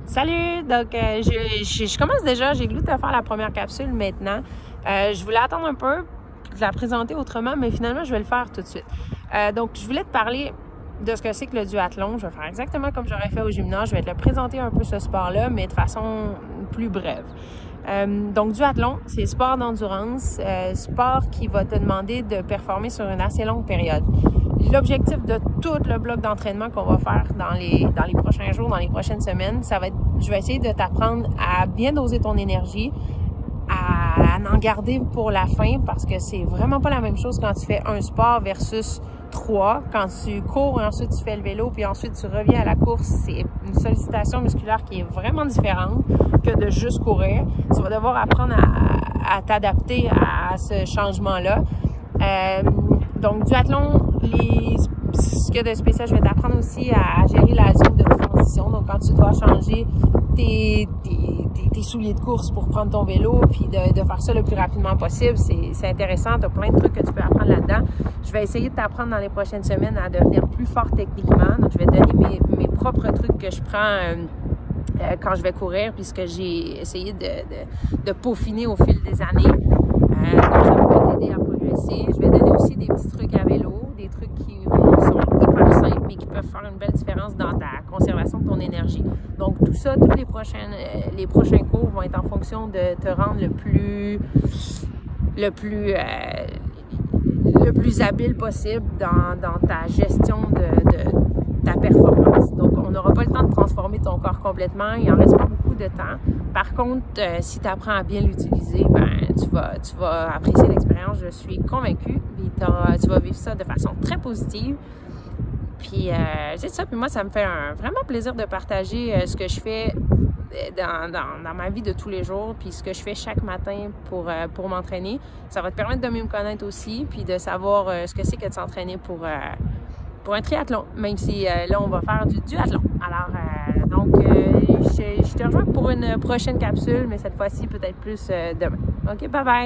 Salut! Donc, je commence déjà. J'ai voulu te faire la première capsule maintenant. Je voulais attendre un peu, de la présenter autrement, mais finalement, je vais le faire tout de suite. Donc, je voulais te parler de ce que c'est que le duathlon. Je vais faire exactement comme j'aurais fait au gymnase. Je vais te le présenter un peu ce sport-là, mais de façon plus brève. Donc, duathlon, c'est sport d'endurance, sport qui va te demander de performer sur une assez longue période. L'objectif de tout le bloc d'entraînement qu'on va faire dans les prochains jours, dans les prochaines semaines, ça va être, je vais essayer de t'apprendre à bien doser ton énergie, à en garder pour la fin, parce que c'est vraiment pas la même chose quand tu fais un sport versus 3. Quand tu cours, ensuite tu fais le vélo, puis ensuite tu reviens à la course, c'est une sollicitation musculaire qui est vraiment différente que de juste courir. Tu vas devoir apprendre à t'adapter à ce changement-là. Donc, duathlon, ce qu'il y a de spécial, je vais t'apprendre aussi à gérer la zone de transition. Donc, quand tu dois changer tes souliers de course pour prendre ton vélo, puis de faire ça le plus rapidement possible, c'est intéressant. Tu as plein de trucs que tu peux apprendre là-dedans. Je vais essayer de t'apprendre dans les prochaines semaines à devenir plus fort techniquement. Donc, je vais te donner mes propres trucs que je prends quand je vais courir, puisque j'ai essayé de peaufiner au fil des années. Donc, ça va t'aider à progresser. Je vais donner aussi des petits trucs à vélo, des trucs qui sont hyper simples, mais qui peuvent faire une belle différence dans ta conservation de ton énergie. Donc, tout ça, tous les prochains cours vont être en fonction de te rendre le plus habile possible dans ta gestion de ta performance. Donc, on n'aura pas le temps de transformer ton corps complètement. Il n'en reste pas beaucoup de temps. Par contre, si tu apprends à bien l'utiliser, tu vas apprécier l'expérience, je suis convaincue. Puis tu vas vivre ça de façon très positive. Puis c'est ça. Puis moi, ça me fait vraiment plaisir de partager ce que je fais dans ma vie de tous les jours, puis ce que je fais chaque matin pour m'entraîner. Ça va te permettre de mieux me connaître aussi, puis de savoir ce que c'est que de s'entraîner pour un triathlon, même si là, on va faire du duathlon. Alors, je te rejoins pour une prochaine capsule, mais cette fois-ci, peut-être plus demain. OK, bye bye!